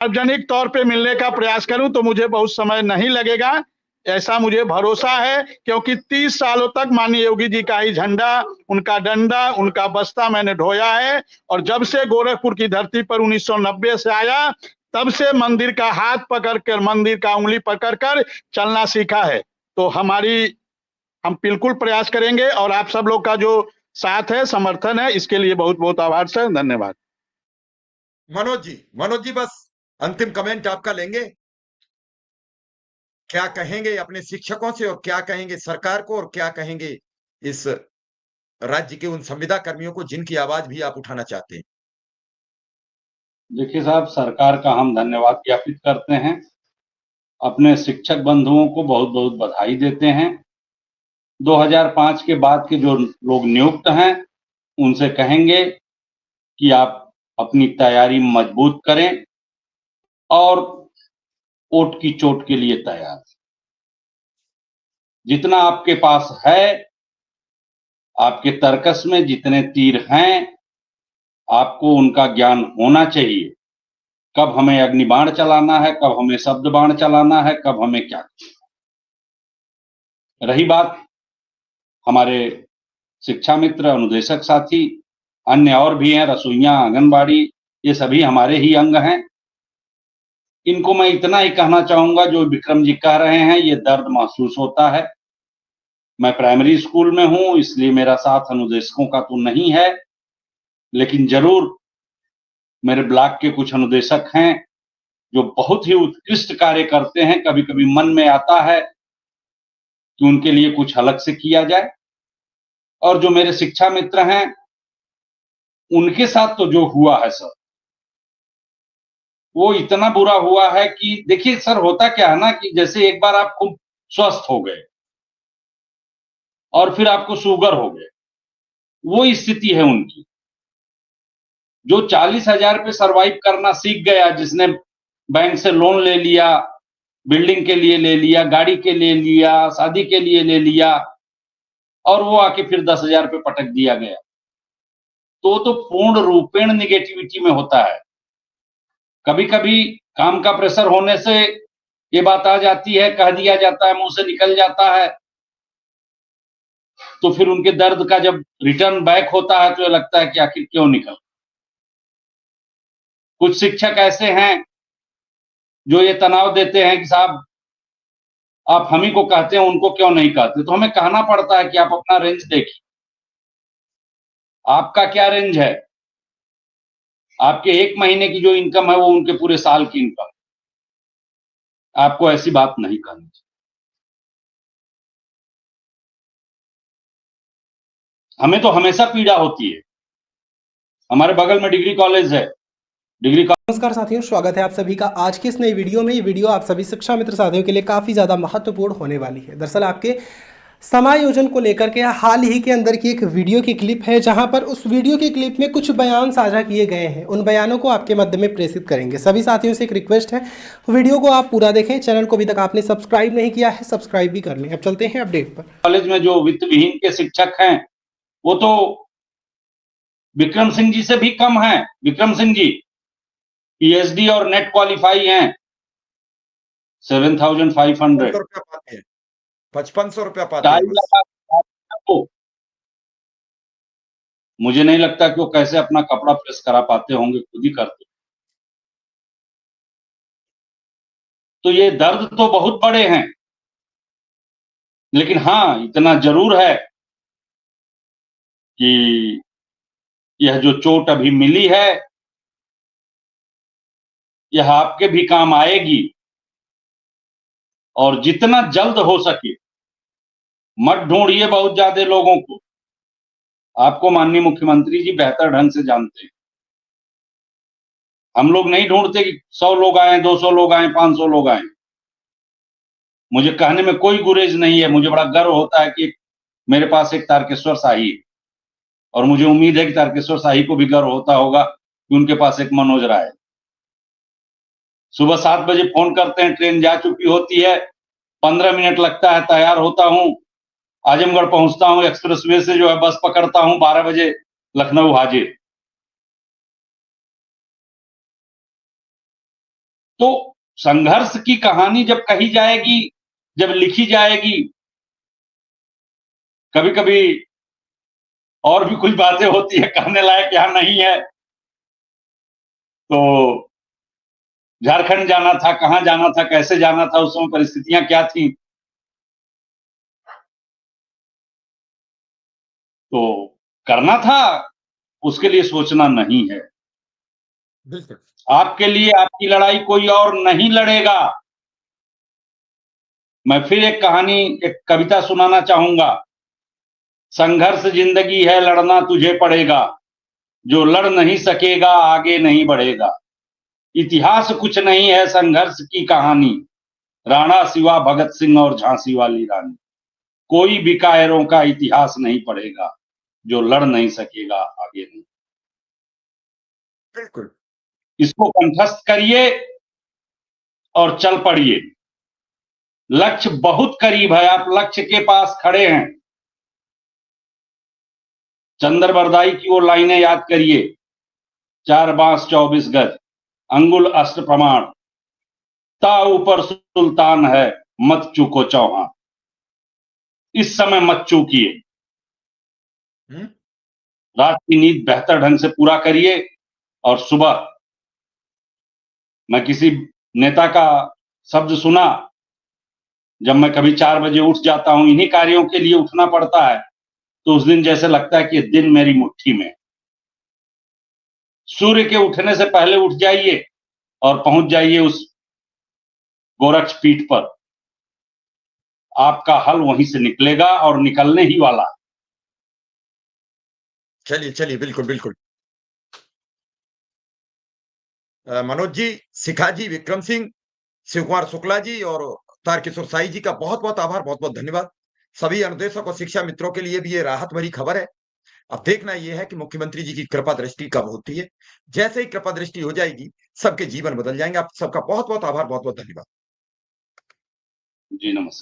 सार्वजनिक तौर पे मिलने का प्रयास करूं तो मुझे बहुत समय नहीं लगेगा, ऐसा मुझे भरोसा है, क्योंकि 30 सालों तक माननीय योगी जी का ही झंडा, उनका डंडा, उनका बस्ता मैंने ढोया है। और जब से गोरखपुर की धरती पर 1990 से आया, तब से मंदिर का हाथ पकड़कर, मंदिर का उंगली पकड़कर चलना सीखा है। तो हम बिल्कुल प्रयास करेंगे, और आप सब लोग का जो साथ है, समर्थन है, इसके लिए बहुत बहुत आभार सर, धन्यवाद। मनोज जी बस अंतिम कमेंट आपका लेंगे, क्या कहेंगे अपने शिक्षकों से और क्या कहेंगे सरकार को और क्या कहेंगे इस राज्य के उन संविदा कर्मियों को जिनकी आवाज भी आप उठाना चाहते हैं? देखिए साहब, सरकार का हम धन्यवाद ज्ञापित करते हैं, अपने शिक्षक बंधुओं को बहुत बहुत बधाई देते हैं। 2005 के बाद के जो लोग नियुक्त हैं उनसे कहेंगे कि आप अपनी तैयारी मजबूत करें और वोट की चोट के लिए तैयार। जितना आपके पास है, आपके तर्कस में जितने तीर हैं, आपको उनका ज्ञान होना चाहिए। कब हमें अग्निबाण चलाना है, कब हमें शब्द बाण चलाना है, कब हमें क्या। रही बात हमारे शिक्षा मित्र, अनुदेशक साथी, अन्य और भी हैं, रसोइयां, आंगनबाड़ी, ये सभी हमारे ही अंग हैं। इनको मैं इतना ही कहना चाहूंगा, जो विक्रम जी कह रहे हैं, ये दर्द महसूस होता है। मैं प्राइमरी स्कूल में हूं, इसलिए मेरा साथ अनुदेशकों का तो नहीं है, लेकिन जरूर मेरे ब्लॉक के कुछ अनुदेशक हैं जो बहुत ही उत्कृष्ट कार्य करते हैं। कभी कभी मन में आता है कि उनके लिए कुछ अलग से किया जाए। और जो मेरे शिक्षा मित्र हैं, उनके साथ तो जो हुआ है सर, वो इतना बुरा हुआ है कि देखिए सर, होता क्या है ना कि जैसे एक बार आप खूब स्वस्थ हो गए और फिर आपको शुगर हो गए, वो स्थिति है उनकी। जो 40,000 पे सरवाइव करना सीख गया, जिसने बैंक से लोन ले लिया, बिल्डिंग के लिए ले लिया, गाड़ी के लिए लिया, शादी के लिए ले लिया, और वो आके फिर 10,000 पे पटक दिया गया, तो पूर्ण रूपेण निगेटिविटी में होता है। कभी कभी काम का प्रेशर होने से ये बात आ जाती है, कह दिया जाता है, मुंह से निकल जाता है, तो फिर उनके दर्द का जब रिटर्न बैक होता है तो ये लगता है कि आखिर क्यों निकल। कुछ शिक्षक ऐसे हैं जो ये तनाव देते हैं कि साहब आप हम ही को कहते हैं, उनको क्यों नहीं कहते। तो हमें कहना पड़ता है कि आप अपना रेंज देखिए, आपका क्या रेंज है। आपके एक महीने की जो इनकम है वो उनके पूरे साल की इनकम है। आपको ऐसी बात नहीं करनी चाहिए। हमें तो हमेशा पीड़ा होती है। हमारे बगल में डिग्री कॉलेज है, नमस्कार साथियों, स्वागत है आप सभी का आज की इस नई वीडियो में। ये वीडियो आप सभी शिक्षा मित्र साथियों के लिए काफ़ी ज़्यादा महत्वपूर्ण होने वाली है। दरअसल आपके समायोजन को लेकर के हाल ही के अंदर की एक वीडियो की क्लिप है, जहां पर उस वीडियो की क्लिप में कुछ बयान साझा किए गए हैं। उन बयानों को आपके मध्य में प्रेषित करेंगे। सभी साथियों से एक रिक्वेस्ट है, वीडियो को आप पूरा देखें। चैनल को अभी तक आपने सब्सक्राइब नहीं किया है, सब्सक्राइब भी कर लें। अब चलते हैं अपडेट पर। कॉलेज में जो वित्त विहीन के शिक्षक हैं वो तो विक्रम सिंह जी से भी कम हैं। विक्रम सिंह जी पीएचडी और नेट क्वालिफाई हैं। 7,500 रुपया पाते हैं, 5500 रुपया पाते हैं बस। 2.5 मुझे नहीं लगता कि वो कैसे अपना कपड़ा प्रेस करा पाते होंगे, खुद ही करते। तो ये दर्द तो बहुत बड़े हैं, लेकिन हाँ इतना जरूर है कि यह जो चोट अभी मिली है यह आपके भी काम आएगी। और जितना जल्द हो सके मत ढूंढिए बहुत ज्यादा लोगों को। आपको माननीय मुख्यमंत्री जी बेहतर ढंग से जानते हैं। हम लोग नहीं ढूंढते कि 100 लोग आए, 200 लोग आए, 500 लोग आए। मुझे कहने में कोई गुरेज नहीं है। मुझे बड़ा गर्व होता है कि मेरे पास एक तारकेश्वर शाही है, और मुझे उम्मीद है कि तारकेश्वर शाही को भी गर्व होता होगा कि उनके पास एक मनोज राय है। सुबह 7 बजे फोन करते हैं, ट्रेन जा चुकी होती है, 15 मिनट लगता है, तैयार होता हूं, आजमगढ़ पहुंचता हूं, एक्सप्रेसवे से जो है बस पकड़ता हूं, 12 बजे लखनऊ हाजिर। तो संघर्ष की कहानी जब कही जाएगी, जब लिखी जाएगी, कभी कभी और भी कुछ बातें होती है, कहने लायक यहाँ नहीं है। तो झारखंड जाना था, कहाँ जाना था, कैसे जाना था, उस समय परिस्थितियां क्या थी, तो करना था, उसके लिए सोचना नहीं है। बिल्कुल। आपके लिए आपकी लड़ाई कोई और नहीं लड़ेगा। मैं फिर एक कहानी, एक कविता सुनाना चाहूंगा। संघर्ष जिंदगी है, लड़ना तुझे पड़ेगा, जो लड़ नहीं सकेगा आगे नहीं बढ़ेगा। इतिहास कुछ नहीं है, संघर्ष की कहानी, राणा शिवा, भगत सिंह और झांसी वाली रानी। कोई भी कायरों का इतिहास नहीं पढ़ेगा, जो लड़ नहीं सकेगा आगे नहीं। बिल्कुल। इसको कंठस्थ करिए और चल पड़िए। लक्ष्य बहुत करीब है, आप लक्ष्य के पास खड़े हैं। चंद्र बरदाई की वो लाइनें याद करिए, 4 बांस 24 गज, अंगुल अष्ट प्रमाण, ता ऊपर सुल्तान है, मत चूको चौहान। इस समय मत चूकिए। रात की नींद बेहतर ढंग से पूरा करिए और सुबह, मैं किसी नेता का शब्द सुना, जब मैं कभी 4 बजे उठ जाता हूं, इन्हीं कार्यों के लिए उठना पड़ता है, तो उस दिन जैसे लगता है कि दिन मेरी मुट्ठी में। सूर्य के उठने से पहले उठ जाइए और पहुंच जाइए उस गोरक्ष पीठ पर। आपका हल वहीं से निकलेगा और निकलने ही वाला। चलिए, चलिए, बिल्कुल, बिल्कुल। मनोज जी, शिखा जी, विक्रम सिंह, शिव कुमार शुक्ला जी और तारकिशोर साई जी का बहुत-बहुत आभार, बहुत-बहुत धन्यवाद। सभी अनुदेशक और शिक्षा मित्रों के लिए भी ये राहत भरी खबर है। अब देखना ये है कि मुख्यमंत्री जी की कृपा दृष्टि कब होती है। जैसे ही कृपा दृष्टि हो जाएगी, सबके जीवन बदल जाएंगे। आप सबका बहुत-बहुत आभार, बहुत-बहुत धन्यवाद। जी नमस्कार।